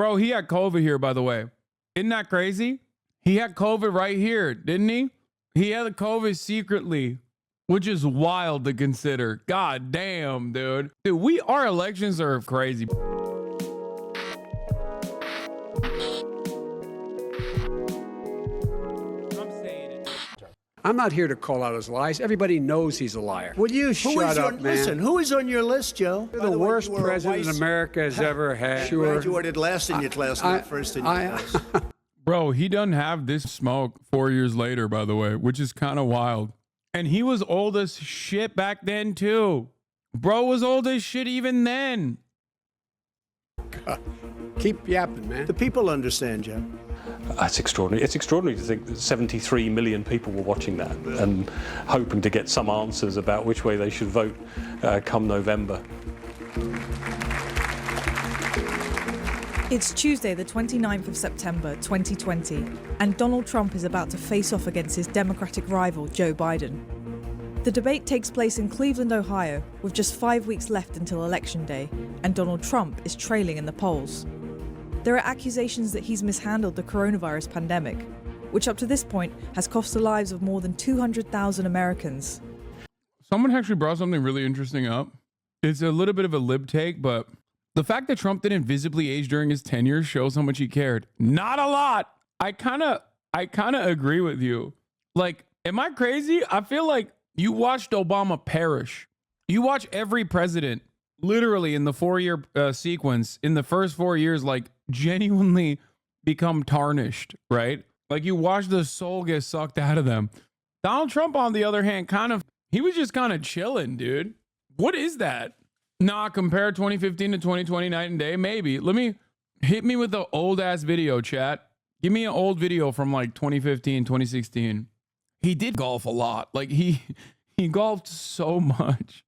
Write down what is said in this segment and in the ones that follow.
bro, he had COVID here, by the way. Isn't that crazy? He had COVID right here, didn't he? He had the COVID secretly, which is wild to consider. God damn, dude. Dude, our elections are crazy. I'm not here to call out his lies. Everybody knows he's a liar. Will you shut up, man? Listen, who is on your list, Joe? You're the worst president America has ever had. Sure. Graduated last in your class, not first in your class. Bro, he doesn't have this smoke 4 years later, by the way, which is kind of wild. And he was old as shit back then, too. Bro was old as shit even then. Keep yapping, man. The people understand, Joe. That's extraordinary. It's extraordinary to think that 73 million people were watching that and hoping to get some answers about which way they should vote come November. It's Tuesday, the 29th of September, 2020, and Donald Trump is about to face off against his Democratic rival, Joe Biden. The debate takes place in Cleveland, Ohio, with just 5 weeks left until Election Day, and Donald Trump is trailing in the polls. There are accusations that he's mishandled the coronavirus pandemic, which up to this point has cost the lives of more than 200,000 Americans. Someone actually brought something really interesting up. It's a little bit of a lib take, but the fact that Trump didn't visibly age during his tenure shows how much he cared. Not a lot. I kind of agree with you. Like, am I crazy? I feel like you watched Obama perish. You watch every president literally in the 4-year sequence in the first 4 years, like genuinely become tarnished, right? Like you watch the soul get sucked out of them. Donald Trump, on the other hand, he was just kind of chilling, dude. What is that? Nah, compare 2015 to 2020 night and day, maybe. Hit me with the old ass video, chat. Give me an old video from like 2015, 2016. He did golf a lot. Like he golfed so much.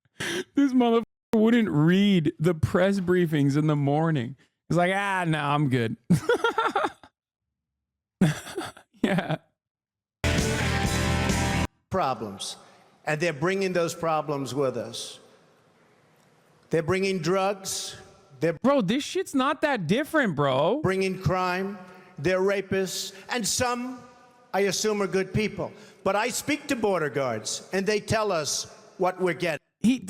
This motherfucker wouldn't read the press briefings in the morning. He's like, no, I'm good. Yeah. Problems. And they're bringing those problems with us. They're bringing drugs. Bro, this shit's not that different, bro. Bringing crime. They're rapists. And some, I assume, are good people. But I speak to border guards, and they tell us what we're getting. He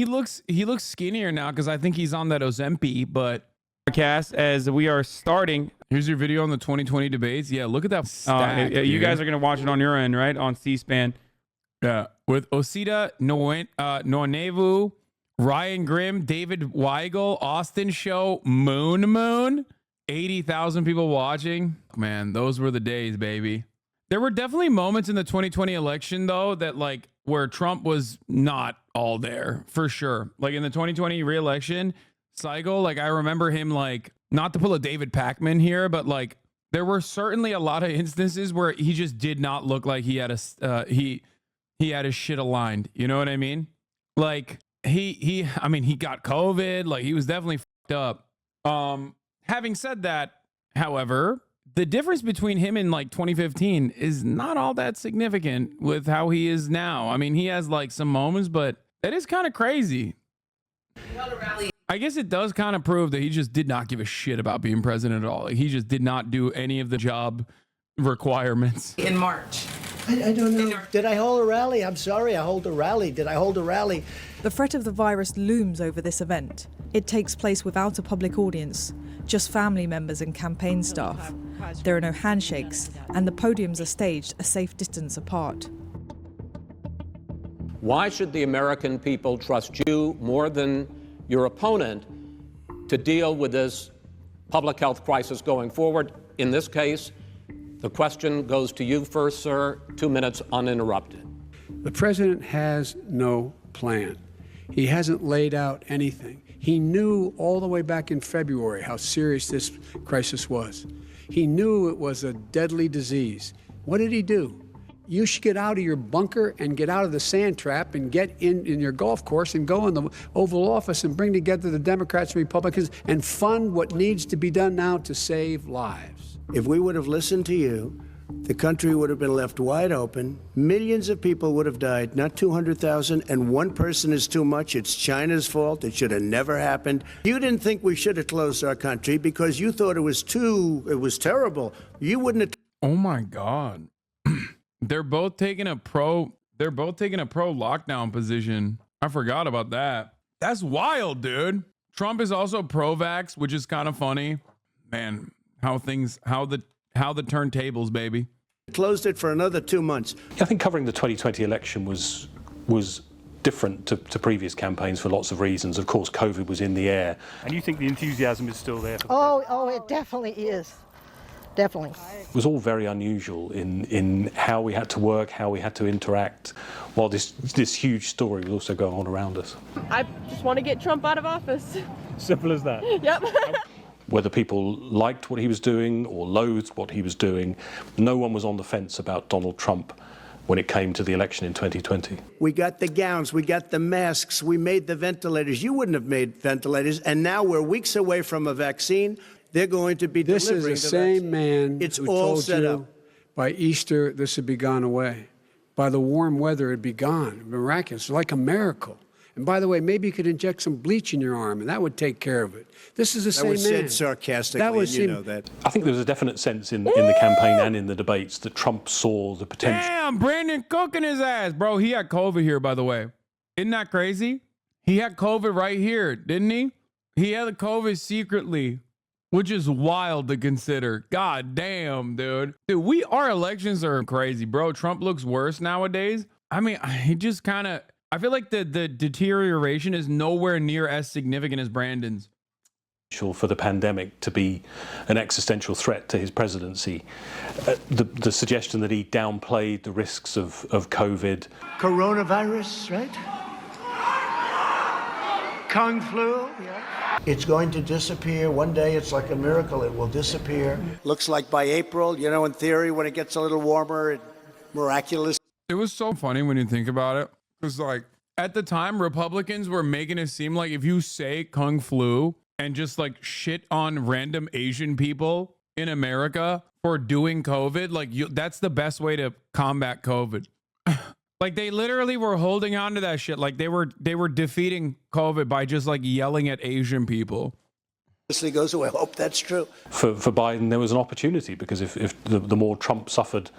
looks skinnier now because I think he's on that Ozempic, but podcast as we are starting. Here's your video on the 2020 debates. Yeah, look at that stack, you guys are going to watch it on your end, right? On C-SPAN. Yeah, with Osita Nwanevu, Ryan Grimm, David Weigel, Austin Show, Moon, 80,000 people watching. Man, those were the days, baby. There were definitely moments in the 2020 election, though, that like where Trump was not all there, for sure. Like in the 2020 re-election cycle, like I remember him, like, not to pull a David Pakman here, but like there were certainly a lot of instances where he just did not look like he had he had his shit aligned. You know what I mean? Like he got COVID. Like he was definitely fucked up. Having said that, however, the difference between him and like 2015 is not all that significant with how he is now. I mean, he has like some moments, but that is kind of crazy. I guess it does kind of prove that he just did not give a shit about being president at all. Like, he just did not do any of the job requirements. In March. I don't know. Did I hold a rally? I'm sorry, I hold a rally. Did I hold a rally? The threat of the virus looms over this event. It takes place without a public audience, just family members and campaign staff. There are no handshakes, and the podiums are staged a safe distance apart. Why should the American people trust you more than your opponent to deal with this public health crisis going forward? In this case, the question goes to you first, sir. 2 minutes uninterrupted. The president has no plan. He hasn't laid out anything. He knew all the way back in February how serious this crisis was. He knew it was a deadly disease. What did he do? You should get out of your bunker and get out of the sand trap and get in your golf course and go in the Oval Office and bring together the Democrats and Republicans and fund what needs to be done now to save lives. If we would have listened to you, the country would have been left wide open. Millions of people would have died, not 200,000, and one person is too much. It's China's fault. It should have never happened. You didn't think we should have closed our country because you thought it was terrible. You wouldn't have. Oh my God. They're both taking a pro lockdown position. I forgot about that. That's wild, dude. Trump is also pro-vax, which is kind of funny. Man, how the turntables, baby. Closed it for another 2 months. I think covering the 2020 election was different to previous campaigns for lots of reasons. Of course, COVID was in the air. And you think the enthusiasm is still there? Oh, it definitely is. Definitely. It was all very unusual in how we had to work, how we had to interact, while this huge story was also going on around us. I just want to get Trump out of office. Simple as that. Yep. Whether people liked what he was doing or loathed what he was doing, no one was on the fence about Donald Trump when it came to the election in 2020. We got the gowns, we got the masks, we made the ventilators. You wouldn't have made ventilators, and now we're weeks away from a vaccine. They're going to be This delivering is the the same vaccine. man It's who all told set you up. by Easter this would be gone away. By the warm weather, it'd be gone. Miraculous, like a miracle. And by the way, maybe you could inject some bleach in your arm, and that would take care of it. This is the same That was man. said sarcastically, That was and you him. know that. I think there was a definite sense in the campaign and in the debates that Trump saw the potential. Damn, Brandon cooking his ass, bro. He had COVID here, by the way. Isn't that crazy? He had COVID right here, didn't he? He had the COVID secretly, which is wild to consider. God damn, dude. Dude, our elections are crazy, bro. Trump looks worse nowadays. I mean, he just kind of, I feel like the deterioration is nowhere near as significant as Brandon's. For the pandemic to be an existential threat to his presidency. The suggestion that he downplayed the risks of COVID. Coronavirus, right? Kung flu, yeah. It's going to disappear. One day it's like a miracle. It will disappear. Looks like by April, you know, in theory, when it gets a little warmer, miraculous. It was so funny when you think about it. Because, like, at the time, Republicans were making it seem like if you say Kung Flu and just, like, shit on random Asian people in America for doing COVID, like, that's the best way to combat COVID. Like, they literally were holding on to that shit. Like, they were defeating COVID by just, like, yelling at Asian people. Goes away. I hope that's true. For Biden, there was an opportunity because if the more Trump suffered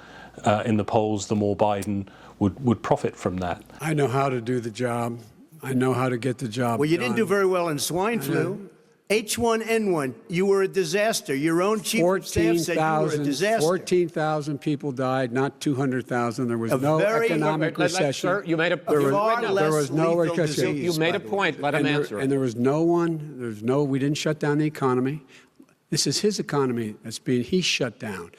in the polls, the more Biden would profit from that. I know how to do the job. I know how to get the job Well, you done. didn't do very well in swine flu. H1N1, you were a disaster. Your own chief of staff said you were a disaster. 14,000 people died, not 200,000. There was no very- economic recession. Sir, you made a Far point. less there was no lethal recession. disease, You made by a the way. point. Let him answer. And there was we didn't shut down the economy. This is his economy he's shut down.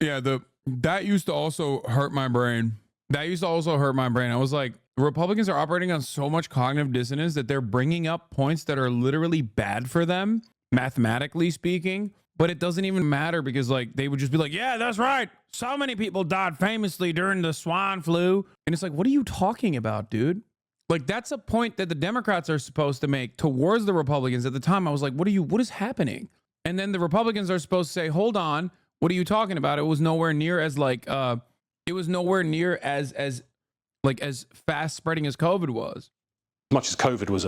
Yeah, that used to also hurt my brain. I was like, Republicans are operating on so much cognitive dissonance that they're bringing up points that are literally bad for them, mathematically speaking, but it doesn't even matter because, like, they would just be like, yeah, that's right. So many people died famously during the swine flu. And it's like, what are you talking about, dude? Like, that's a point that the Democrats are supposed to make towards the Republicans. At the time, I was like, what is happening? And then the Republicans are supposed to say, hold on, what are you talking about? It was nowhere near as as fast spreading as COVID was. As much as COVID was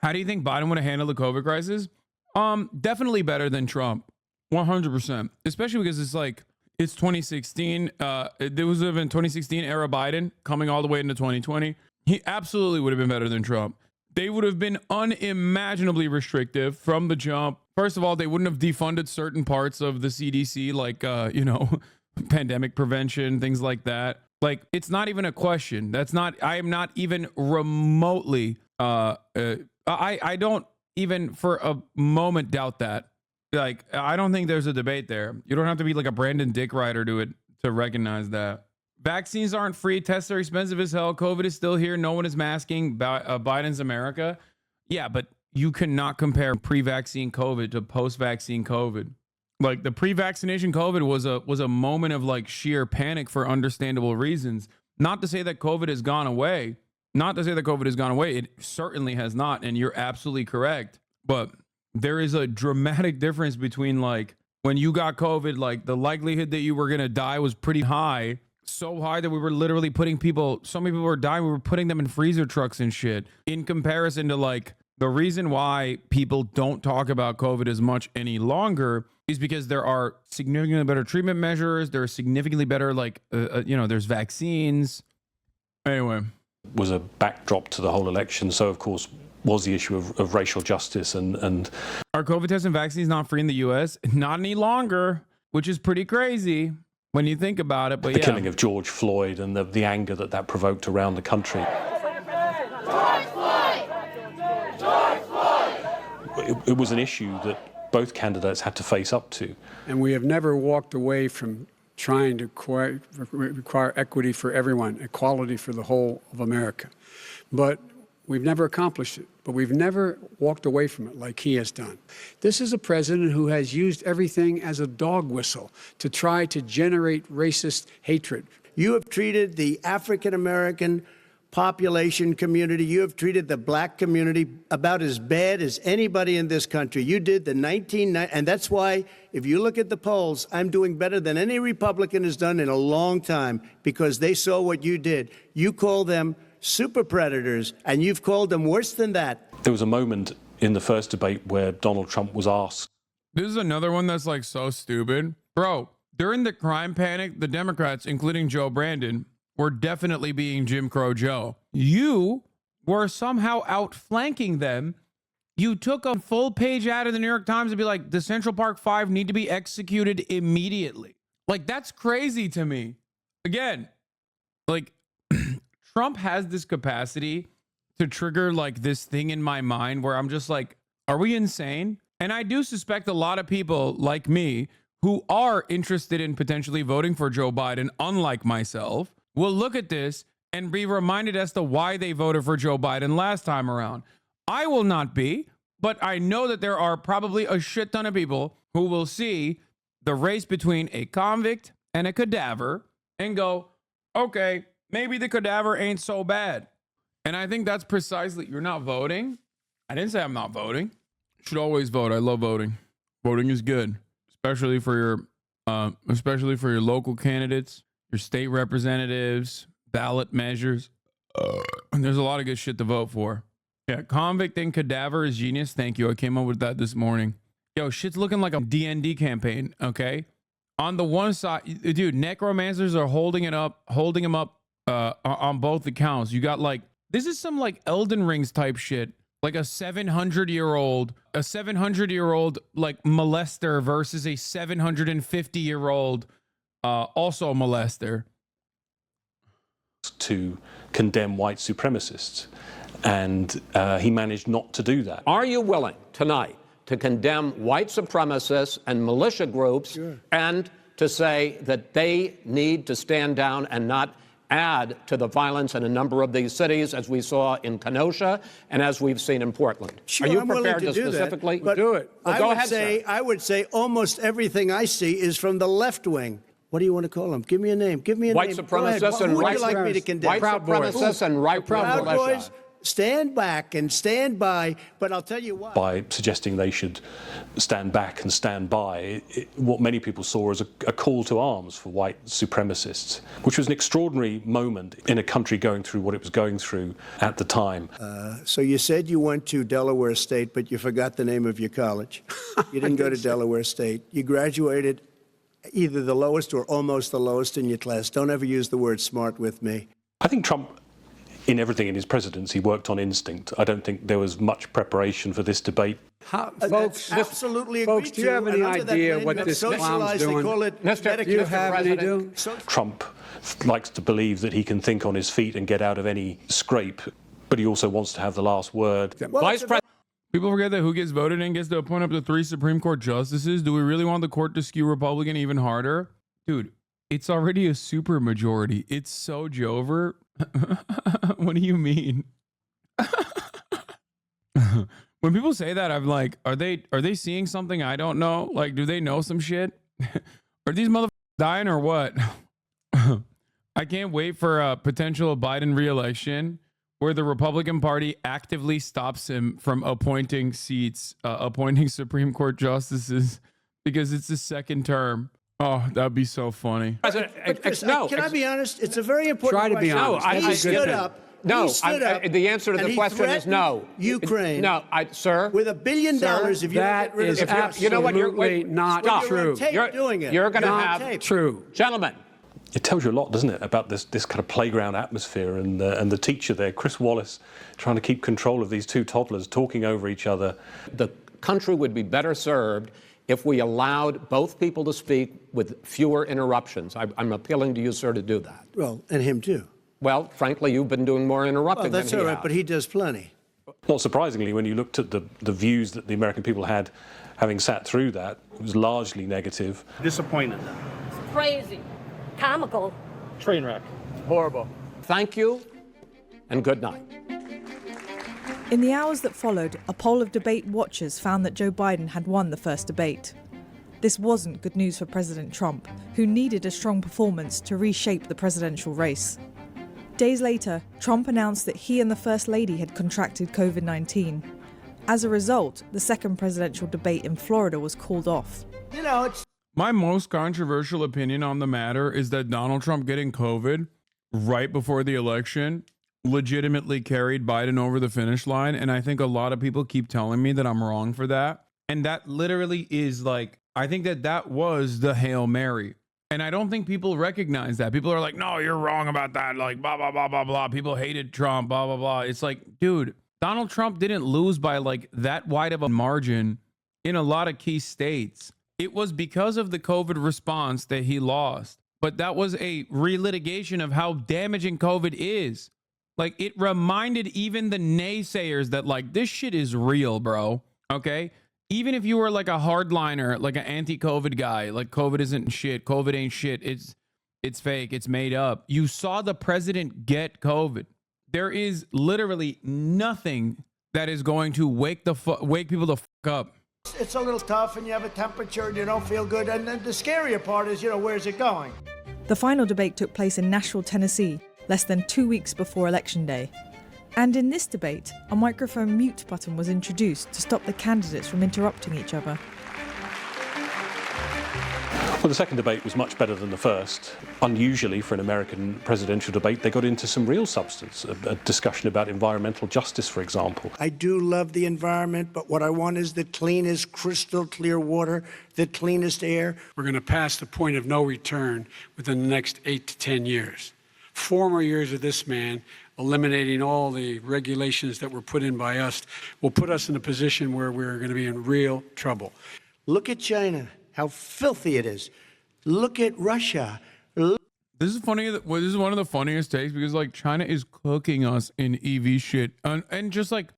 How do you think Biden would have handled the COVID crisis? Definitely better than Trump. 100%. Especially because it's 2016. There was been 2016 era Biden coming all the way into 2020. He absolutely would have been better than Trump. They would have been unimaginably restrictive from the jump. First of all, they wouldn't have defunded certain parts of the CDC, like, pandemic prevention, things like that. Like, it's not even a question. I am not even remotely, I don't even for a moment doubt that. Like, I don't think there's a debate there. You don't have to be like a Brandon Dick Rider to recognize that. Vaccines aren't free. Tests are expensive as hell. COVID is still here. No one is masking. Biden's America. Yeah, but you cannot compare pre-vaccine COVID to post-vaccine COVID. Like, the pre-vaccination COVID was a moment of, like, sheer panic for understandable reasons. Not to say that COVID has gone away. It certainly has not, and you're absolutely correct. But there is a dramatic difference between, like, when you got COVID, like the likelihood that you were going to die was pretty high. So high that we were literally putting people, so many people were dying, we were putting them in freezer trucks and shit. In comparison to like the reason why people don't talk about COVID as much any longer is because there are significantly better treatment measures. There are significantly better, like, there's vaccines. Anyway. Was a backdrop to the whole election. So, of course, was the issue of racial justice and Are COVID tests and vaccines not free in the U.S.? Not any longer, which is pretty crazy when you think about it. But the killing of George Floyd and the anger that provoked around the country. It was an issue that both candidates had to face up to. And we have never walked away from trying to require equity for everyone, equality for the whole of America. But we've never accomplished it. But we've never walked away from it like he has done. This is a president who has used everything as a dog whistle to try to generate racist hatred. You have treated the African American population community, you have treated the black community about as bad as anybody in this country. You did the 1990s, and that's why, if you look at the polls, I'm doing better than any Republican has done in a long time, because they saw what you did. You call them super predators, and you've called them worse than that. There was a moment in the first debate where Donald Trump was asked. This is another one that's like so stupid. Bro, during the crime panic, the Democrats, including Joe Brandon, were definitely being Jim Crow Joe. You were somehow outflanking them. You took a full page ad of the New York Times and be like, the Central Park Five need to be executed immediately. Like, that's crazy to me. Again, like, Trump has this capacity to trigger like this thing in my mind where I'm just like, are we insane? And I do suspect a lot of people like me who are interested in potentially voting for Joe Biden, unlike myself, will look at this and be reminded as to why they voted for Joe Biden last time around. I will not be, but I know that there are probably a shit ton of people who will see the race between a convict and a cadaver and go, okay, maybe the cadaver ain't so bad. And I think that's precisely, you're not voting. I didn't say I'm not voting. You should always vote. I love voting. Voting is good, especially for your local candidates, your state representatives, ballot measures. And there's a lot of good shit to vote for. Yeah, convict and cadaver is genius. Thank you. I came up with that this morning. Yo, shit's looking like a DND campaign, okay? On the one side, dude, necromancers are holding him up on both accounts. You got like, this is some like Elden Rings type shit. Like a 700-year-old like molester versus a 750-year-old also a molester. To condemn white supremacists. And he managed not to do that. Are you willing tonight to condemn white supremacists and militia groups and to say that they need to stand down and not add to the violence in a number of these cities, as we saw in Kenosha and as we've seen in Portland? Sure, Are you I'm willing prepared to do specifically that, but do it? Well, go ahead, sir. I would say almost everything I see is from the left wing. What do you want to call them? Give me a name. Give me a White name. supremacists and Who would white you like me to condemn? White supremacists and right Proud militia. Boys, stand back and stand by, but I'll tell you why. By suggesting they should stand back and stand by, what many people saw as a call to arms for white supremacists, which was an extraordinary moment in a country going through what it was going through at the time. So you said you went to Delaware State, but you forgot the name of your college. You didn't go to Delaware State. You graduated either the lowest or almost the lowest in your class. Don't ever use the word smart with me. I think Trump, in everything in his presidency, worked on instinct. I don't think there was much preparation for this debate. Folks, absolutely folks, do you have any idea what this clown's doing? Do you have any idea? Trump likes to believe that he can think on his feet and get out of any scrape, but he also wants to have the last word. Vice President. People forget that who gets voted in gets to appoint up to 3 Supreme Court justices. Do we really want the court to skew Republican even harder? Dude, it's already a super majority. It's so Jover. What do you mean? When people say that, I'm like, are they seeing something I don't know? Like, do they know some shit? Are these motherfuckers dying or what? I can't wait for a potential Biden re-election where the Republican Party actively stops him from appointing seats, appointing Supreme Court justices because it's his second term. Oh, that'd be so funny. But Chris, no, can I be honest? It's a very important Try to be question. honest. He stood up. No, he stood up, the answer to and the he question is no. threatened Ukraine. No, sir. With $1 billion, if you don't That get rid of is the Russians. you know what, you're- absolutely not stop. You're true. on tape doing it. You're going to You're on have tape. True. Gentlemen. It tells you a lot, doesn't it, about this kind of playground atmosphere and the teacher there, Chris Wallace, trying to keep control of these two toddlers, talking over each other. The country would be better served if we allowed both people to speak with fewer interruptions. I'm appealing to you, sir, to do that. Well, and him too. Well, frankly, you've been doing more interrupting Well, that's than all he right, has. but he does plenty. Not surprisingly, when you looked at the views that the American people had, having sat through that, it was largely negative. Disappointed. Crazy. Comical. Train wreck. Horrible. Thank you, and good night. In the hours that followed, a poll of debate watchers found that Joe Biden had won the first debate. This wasn't good news for President Trump, who needed a strong performance to reshape the presidential race. Days later, Trump announced that he and the First Lady had contracted COVID-19. As a result, the second presidential debate in Florida was called off. You know, it's My most controversial opinion on the matter is that Donald Trump getting COVID right before the election legitimately carried Biden over the finish line. And I think a lot of people keep telling me that I'm wrong for that. And that literally is like, I think that was the Hail Mary. And I don't think people recognize that. People are like, no, you're wrong about that. Like, blah, blah, blah, blah, blah. People hated Trump, blah, blah, blah. It's like, dude, Donald Trump didn't lose by like that wide of a margin in a lot of key states. It was because of the COVID response that he lost. But that was a relitigation of how damaging COVID is. Like, it reminded even the naysayers that, like, this shit is real, bro. Okay? Even if you were like a hardliner, like an anti-COVID guy, like COVID isn't shit, COVID ain't shit, it's fake, it's made up. You saw the president get COVID. There is literally nothing that is going to wake people the fuck up. it's a little tough, and you have a temperature, and you don't feel good. And then the scarier part is, where's it going? The final debate took place in Nashville, Tennessee, less than 2 weeks before Election Day. And in this debate, a microphone mute button was introduced to stop the candidates from interrupting each other. Well, the second debate was much better than the first. Unusually for an American presidential debate, they got into some real substance, a discussion about environmental justice, for example. I do love the environment, but what I want is the cleanest, crystal clear water, the cleanest air. We're going to pass the point of no return within the next 8 to 10 years. 4 more years of this man eliminating all the regulations that were put in by us will put us in a position where we're going to be in real trouble. Look at China, how filthy it is. Look at Russia. This is funny. This is one of the funniest takes because like China is cooking us in EV shit and just like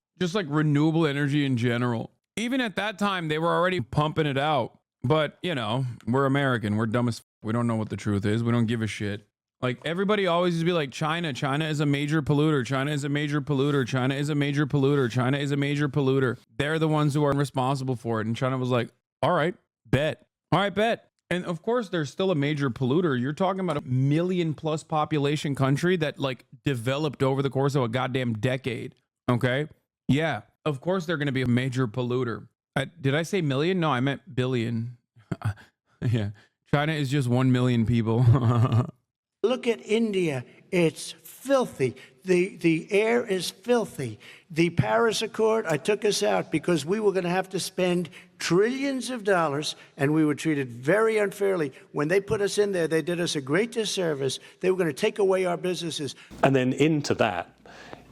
renewable energy in general. Even at that time, they were already pumping it out. But we're American. We're dumb as f-. We don't know what the truth is. We don't give a shit. Like everybody always used to be like China is a major polluter. China is a major polluter. China is a major polluter. China is a major polluter. They're the ones who are responsible for it. And China was like, all right, bet. All right, bet. And of course, there's still a major polluter. You're talking about a 1 million+ population country that like developed over the course of a goddamn decade. Okay. Yeah. Of course, they're going to be a major polluter. Did I say million? No, I meant billion. Yeah. China is just 1 million people. Look at India. It's filthy. The air is filthy. The Paris Accord, I took us out because we were going to have to spend trillions of dollars, and we were treated very unfairly. When they put us in there, they did us a great disservice. They were going to take away our businesses. And then into that,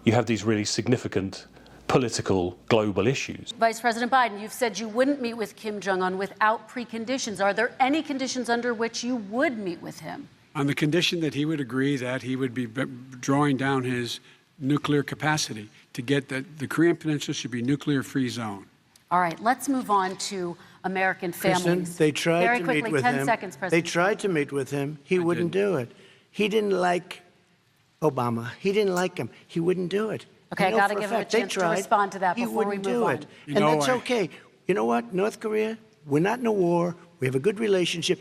you have these really significant political global issues. Vice President Biden, you've said you wouldn't meet with Kim Jong-un without preconditions. Are there any conditions under which you would meet with him? On the condition that he would agree that he would be drawing down his nuclear capacity to get the Korean Peninsula should be nuclear-free zone. All right, let's move on to American families. Kristen, they tried Very to quickly, meet with 10 him. seconds, President. They tried to meet with him. He wouldn't do it. He didn't like Obama. He didn't like him. He wouldn't do it. Okay, I know got to for give him a fact they chance to tried. respond to that He before we wouldn't move do on. it. And that's okay. You know what? North Korea, we're not in a war. We have a good relationship.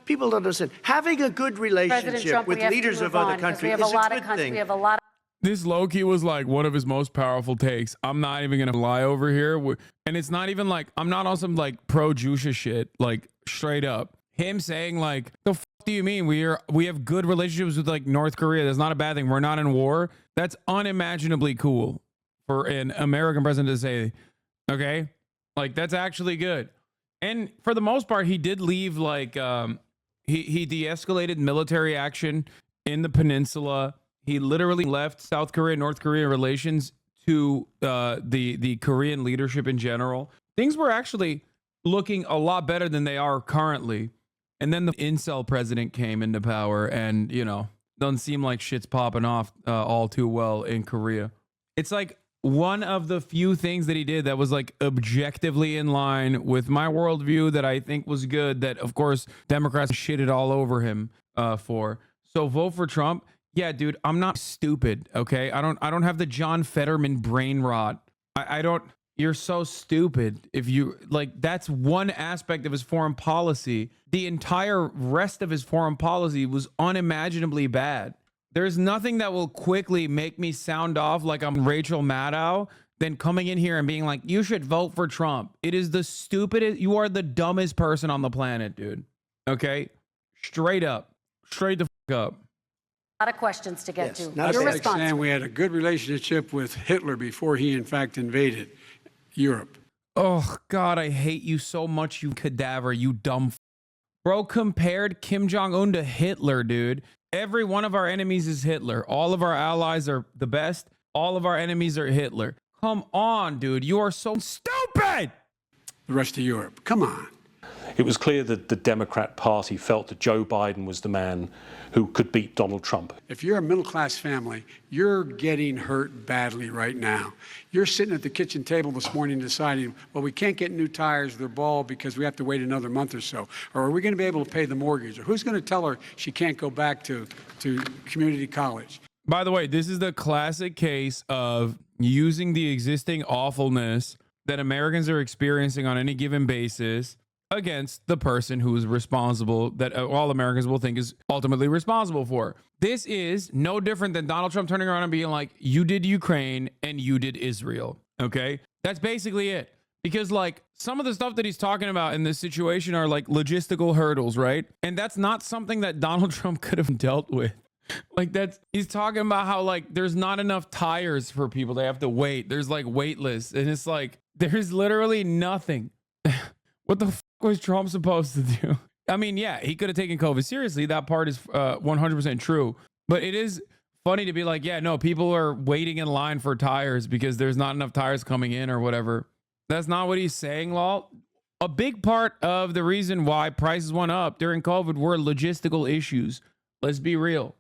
People don't understand. Having a good relationship Trump, with we have to leaders move of other on, 'cause countries we have is a lot a of good countries. thing. We have a lot of This low-key was like one of his most powerful takes. I'm not even gonna lie over here. And it's not even like, I'm not on some like pro-Jusha shit, like straight up. Him saying like, the f do you mean? We have good relationships with like North Korea. That's not a bad thing. We're not in war. That's unimaginably cool for an American president to say, okay? Like, that's actually good. And for the most part, he did leave like, he de-escalated military action in the peninsula. He literally left South Korea, North Korea relations to the Korean leadership in general. Things were actually looking a lot better than they are currently. And then the incel president came into power, and, you know, doesn't seem like shit's popping off all too well in Korea. It's like one of the few things that he did that was like objectively in line with my worldview that I think was good, that of course Democrats shitted all over him for. So vote for Trump. Yeah, dude, I'm not stupid, okay? I don't have the John Fetterman brain rot. I don't. You're so stupid. If you like, that's one aspect of his foreign policy. The entire rest of his foreign policy was unimaginably bad. There's nothing that will quickly make me sound off like I'm Rachel Maddow than coming in here and being like, you should vote for Trump. It is the stupidest. You are the dumbest person on the planet, dude. Okay? Straight up. Straight the fuck up. A lot of questions to get to. That's Your like response. saying we had a good relationship with Hitler before he, in fact, invaded Europe. Oh, God, I hate you so much, you cadaver, you dumb f. Bro, compared Kim Jong-un to Hitler, dude. Every one of our enemies is Hitler. All of our allies are the best. All of our enemies are Hitler. Come on, dude. You are so stupid. The rest of Europe. Come on. It was clear that the Democrat Party felt that Joe Biden was the man who could beat Donald Trump. If you're a middle-class family, you're getting hurt badly right now. You're sitting at the kitchen table this morning deciding, well, we can't get new tires, they're bald because we have to wait another month or so. Or are we going to be able to pay the mortgage? Or who's going to tell her she can't go back to community college? By the way, this is the classic case of using the existing awfulness that Americans are experiencing on any given basis against the person who is responsible, that all Americans will think is ultimately responsible for. This is no different than Donald Trump turning around and being like, you did Ukraine and you did Israel. Okay? That's basically it. Because like some of the stuff that he's talking about in this situation are like logistical hurdles, right? And that's not something that Donald Trump could have dealt with. Like he's talking about how like there's not enough tires for people. They have to wait. There's like wait lists. And it's like, there's literally nothing. What the was Trump supposed to do? I mean, yeah, he could have taken COVID seriously. That part is 100% true. But it is funny to be like, yeah, no, people are waiting in line for tires because there's not enough tires coming in or whatever. That's not what he's saying, lol. A big part of the reason why prices went up during COVID were logistical issues. Let's be real.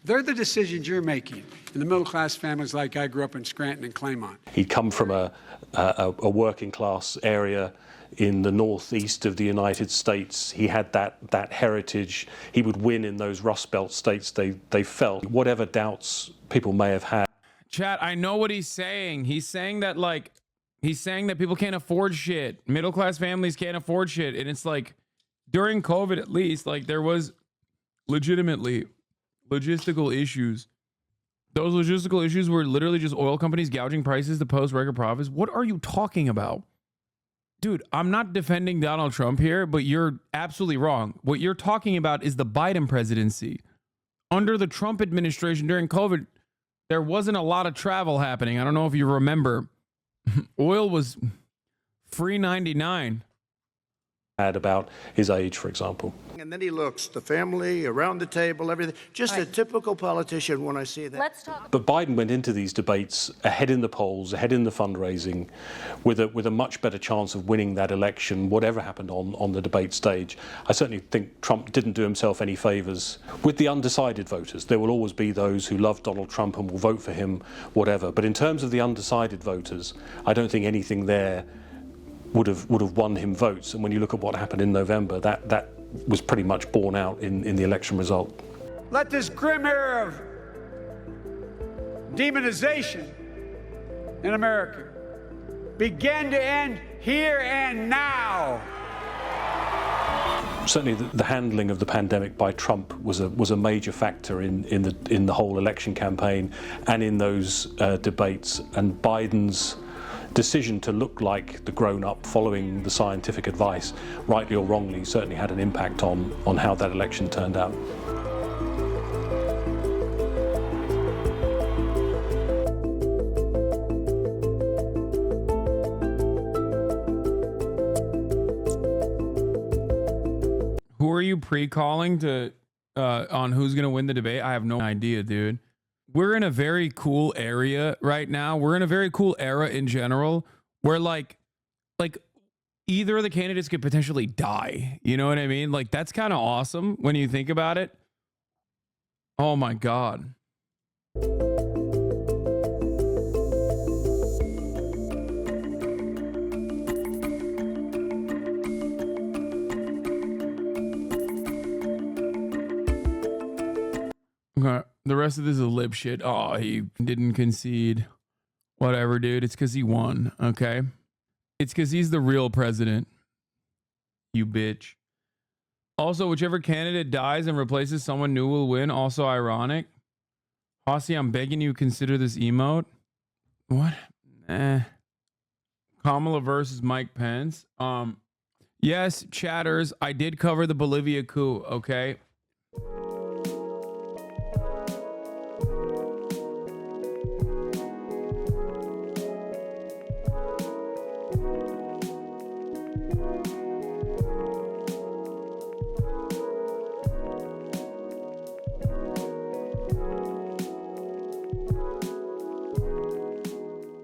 They're the decisions you're making in the middle-class families like I grew up in Scranton and Claymont. He'd come from a working class area in the northeast of the United States. He had that heritage. He would win in those Rust Belt states. They felt whatever doubts people may have had. Chat, I know what he's saying. He's saying that people can't afford shit. Middle class families can't afford shit. And it's like during COVID, at least, like there was legitimately logistical issues. Those logistical issues were literally just oil companies gouging prices to post record profits. What are you talking about? Dude, I'm not defending Donald Trump here, but you're absolutely wrong. What you're talking about is the Biden presidency. Under the Trump administration during COVID, there wasn't a lot of travel happening. I don't know if you remember. Oil was free 99. About his age, for example. And then he looks, the family, around the table, everything. Just a typical politician when I see that. Let's talk. But Biden went into these debates ahead in the polls, ahead in the fundraising, with a much better chance of winning that election, whatever happened on the debate stage. I certainly think Trump didn't do himself any favors. With the undecided voters, there will always be those who love Donald Trump and will vote for him, whatever. But in terms of the undecided voters, I don't think anything there would have won him votes. And when you look at what happened in November, that was pretty much borne out in the election result. Let this grim era of demonization in America begin to end here and now. Certainly, the handling of the pandemic by Trump was a major factor in the whole election campaign and in those debates. And Biden's decision to look like the grown-up, following the scientific advice, rightly or wrongly, certainly had an impact on how that election turned out. Who are you pre-calling to on who's gonna win the debate? I have no idea, dude. We're in a very cool area right now. We're in a very cool era in general where like either of the candidates could potentially die. You know what I mean? Like that's kind of awesome when you think about it. Oh my God. Okay. The rest of this is lip shit. Oh, he didn't concede. Whatever, dude. It's because he won. Okay. It's because he's the real president. You bitch. Also, whichever candidate dies and replaces someone new will win. Also ironic. Hossie, I'm begging you consider this emote. What? Kamala versus Mike Pence. Yes, chatters. I did cover the Bolivia coup. Okay.